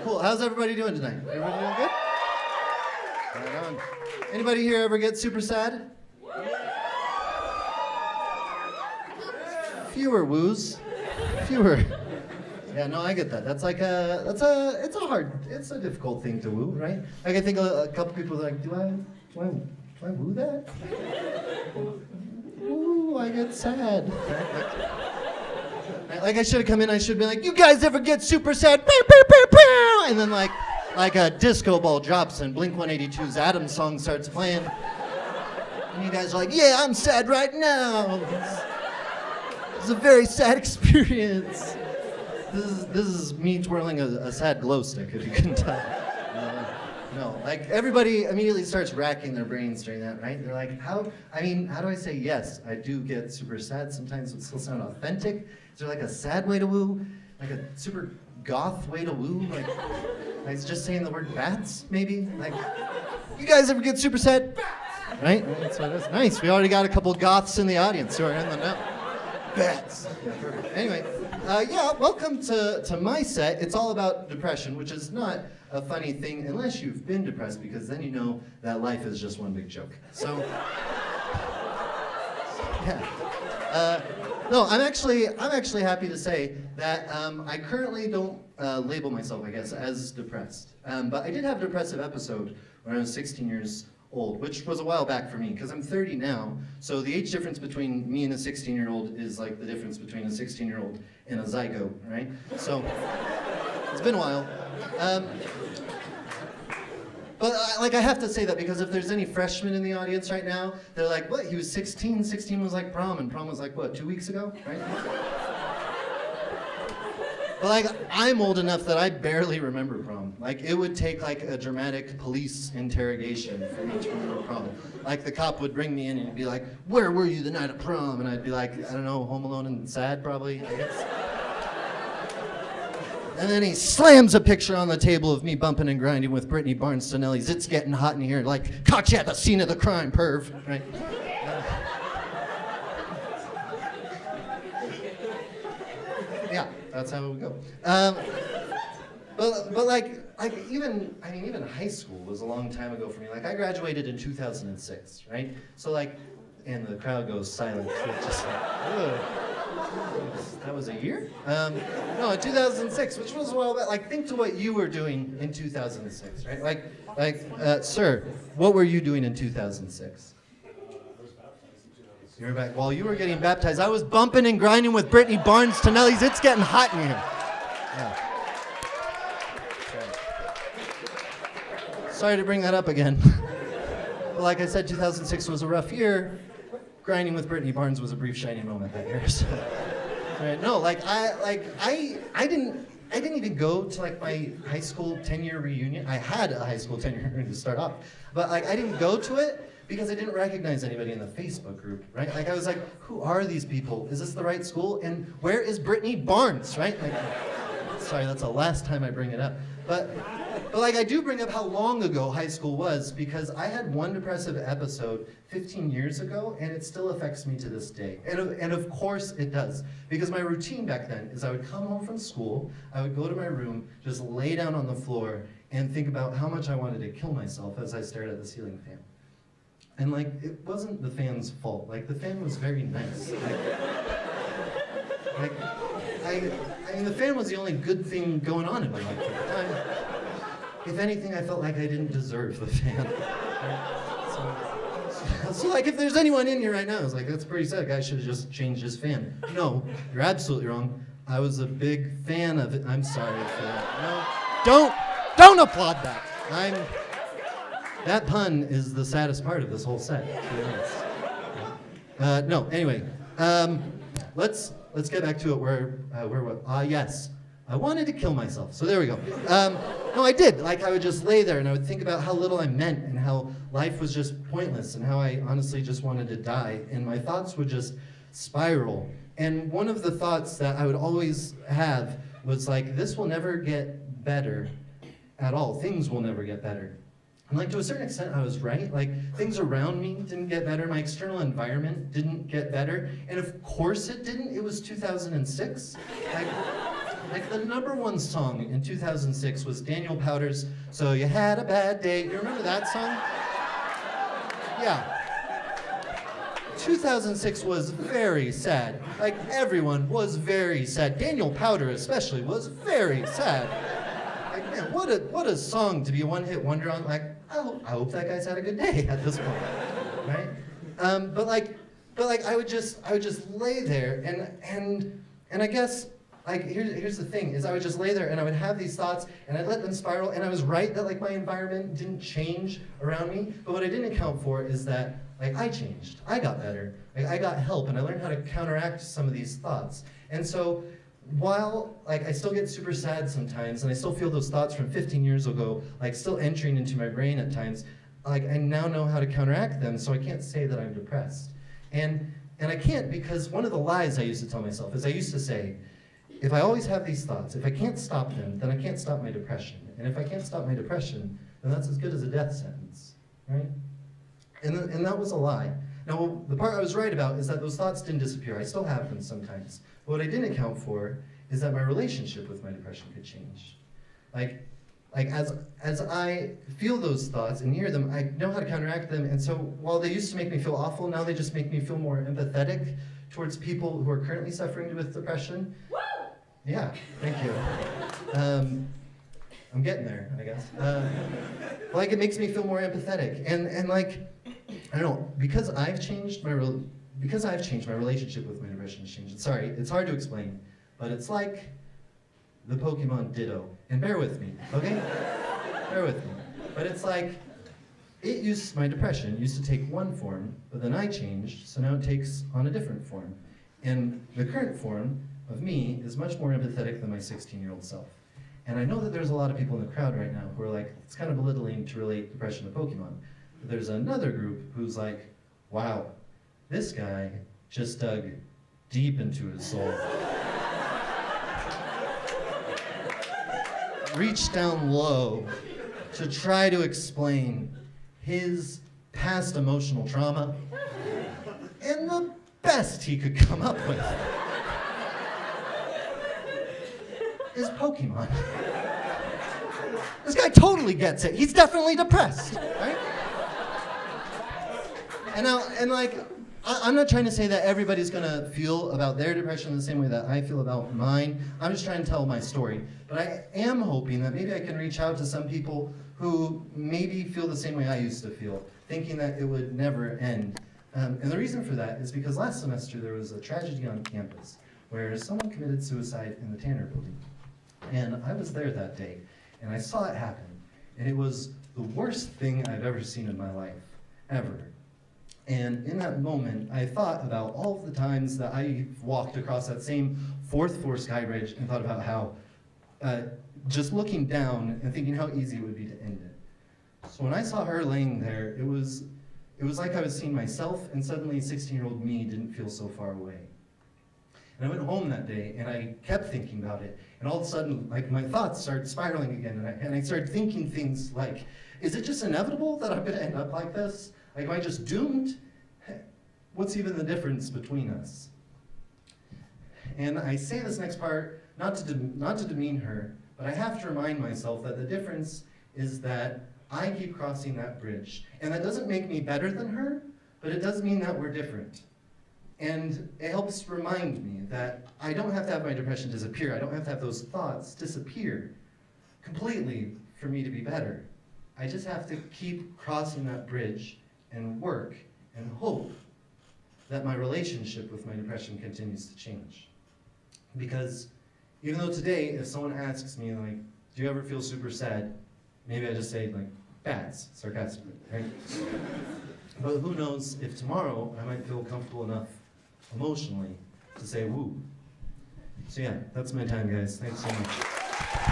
Cool. How's everybody doing tonight? Everybody doing good? Right on. Anybody here ever get super sad? Fewer woos. Fewer. Yeah, no, I get that. That's like it's a difficult thing to woo, right? Like I think a couple people are like, do I woo that? Ooh, I get sad. Like I should have come in, I should have been like, you guys ever get super sad? And then like a disco ball drops and Blink-182's Adam's song starts playing. And you guys are like, yeah, I'm sad right now. It's a very sad experience. This is me twirling a sad glow stick, if you can tell. No, like everybody immediately starts racking their brains during that, right? They're like, how do I say yes? I do get super sad. Sometimes it still sound authentic. Is there like a sad way to woo? Like a super goth way to woo? Like it's just saying the word bats, maybe? Like, you guys ever get super sad? Right? So that's nice. We already got a couple goths in the audience who are in the know. Bats. Yeah, perfect. Anyway, welcome to my set. It's all about depression, which is not a funny thing unless you've been depressed, because then you know that life is just one big joke. So, yeah. No, I'm actually happy to say that I currently don't label myself, I guess, as depressed. But I did have a depressive episode when I was 16 years old, which was a while back for me, because I'm 30 now, so the age difference between me and a 16-year-old is like the difference between a 16-year-old and a zygote, right? So, it's been a while. But I have to say that because if there's any freshmen in the audience right now, they're like, what, he was 16? 16 was like prom, and prom was like, what, 2 weeks ago, right? But I'm old enough that I barely remember prom. Like, it would take like a dramatic police interrogation for me to remember prom. Like, the cop would bring me in and he'd be like, where were you the night of prom? And I'd be like, I don't know, home alone and sad probably, I guess. And then he slams a picture on the table of me bumping and grinding with Brittany Barnes Tonelli's It's Getting Hot in Here, like, caught you at the scene of the crime, perv, right? Yeah, that's how it would go. But like even high school was a long time ago for me. Like I graduated in 2006, right? So like, and the crowd goes silent. Just like, ugh. That was a year? No, 2006, which was a while back. Like think to what you were doing in 2006, right? Sir, what were you doing in 2006? You were back. While you were getting baptized, I was bumping and grinding with Brittany Barnes Tonelli's It's Getting Hot in Here. Yeah. Sorry to bring that up again. But like I said, 2006 was a rough year. Grinding with Brittany Barnes was a brief shining moment that year. So. Right. No, I didn't even go to like my high school 10-year reunion. I had a high school 10-year reunion to start off, but like I didn't go to it because I didn't recognize anybody in the Facebook group, right? Like I was like, who are these people? Is this the right school? And where is Brittany Barnes, right? Like, sorry, that's the last time I bring it up. But like I do bring up how long ago high school was because I had one depressive episode 15 years ago and it still affects me to this day. And of course it does. Because my routine back then is I would come home from school, I would go to my room, just lay down on the floor and think about how much I wanted to kill myself as I stared at the ceiling fan. And like, it wasn't the fan's fault. Like, the fan was very nice. I mean, the fan was the only good thing going on in my life at the time. If anything, I felt like I didn't deserve the fan. So like, if there's anyone in here right now who's like, that's pretty sad, guy should have just changed his fan. No, you're absolutely wrong. I was a big fan of it. I'm sorry for that. No, don't applaud that. That pun is the saddest part of this whole set, to be honest. No, anyway, let's get back to it. Yes, I wanted to kill myself. So there we go. No, I did. Like I would just lay there and I would think about how little I meant and how life was just pointless and how I honestly just wanted to die. And my thoughts would just spiral. And one of the thoughts that I would always have was like, this will never get better at all. Things will never get better. And like to a certain extent, I was right. Like things around me didn't get better. My external environment didn't get better. And of course it didn't. It was 2006. Like the #1 song in 2006 was Daniel Powter's "So You Had a Bad Day." You remember that song? Yeah. 2006 was very sad. Like everyone was very sad. Daniel Powter especially was very sad. Like man, what a song to be a one-hit wonder on. Like I hope that guy's had a good day at this point, right? But I would just lay there and I guess like here's the thing is I would just lay there and I would have these thoughts and I'd let them spiral and I was right that like my environment didn't change around me, but what I didn't account for is that like I changed, I got better, like I got help and I learned how to counteract some of these thoughts. And so while like I still get super sad sometimes and I still feel those thoughts from 15 years ago like still entering into my brain at times, like I now know how to counteract them, so I can't say that I'm depressed. And I can't because one of the lies I used to tell myself is I used to say, if I always have these thoughts, if I can't stop them, then I can't stop my depression. And if I can't stop my depression, then that's as good as a death sentence, right? And that was a lie. Now, the part I was right about is that those thoughts didn't disappear. I still have them sometimes. But what I didn't account for is that my relationship with my depression could change. Like as I feel those thoughts and hear them, I know how to counteract them. And so while they used to make me feel awful, now they just make me feel more empathetic towards people who are currently suffering with depression. Woo! Yeah, thank you. I'm getting there, I guess. Like it makes me feel more empathetic, and like I don't know, because I've changed my relationship with my depression has changed. Sorry, it's hard to explain, but it's like the Pokemon Ditto. And bear with me, okay? Bear with me. But it's like my depression used to take one form, but then I changed, so now it takes on a different form. And the current form of me is much more empathetic than my 16-year-old self. And I know that there's a lot of people in the crowd right now who are like, it's kind of belittling to relate depression to Pokemon. But there's another group who's like, wow, this guy just dug deep into his soul. Reached down low to try to explain his past emotional trauma in the best he could come up with is Pokemon. This guy totally gets it. He's definitely depressed, right? And I'm not trying to say that everybody's gonna feel about their depression the same way that I feel about mine. I'm just trying to tell my story. But I am hoping that maybe I can reach out to some people who maybe feel the same way I used to feel, thinking that it would never end. And the reason for that is because last semester there was a tragedy on campus where someone committed suicide in the Tanner building. And I was there that day, and I saw it happen. And it was the worst thing I've ever seen in my life, ever. And in that moment, I thought about all of the times that I walked across that same 4th floor sky bridge and thought about how, just looking down and thinking how easy it would be to end it. So when I saw her laying there, it was like I was seeing myself, and suddenly 16-year-old me didn't feel so far away. And I went home that day, and I kept thinking about it, and all of a sudden, like, my thoughts started spiraling again, and I started thinking things like, is it just inevitable that I'm gonna end up like this? Like, am I just doomed? What's even the difference between us? And I say this next part not to demean her, but I have to remind myself that the difference is that I keep crossing that bridge. And that doesn't make me better than her, but it does mean that we're different. And it helps remind me that I don't have to have my depression disappear. I don't have to have those thoughts disappear completely for me to be better. I just have to keep crossing that bridge and work and hope that my relationship with my depression continues to change. Because even though today, if someone asks me, like, do you ever feel super sad? Maybe I just say, like, bats, sarcastically, right? But who knows if tomorrow I might feel comfortable enough emotionally to say woo. So yeah, that's my time, guys. Thanks so much.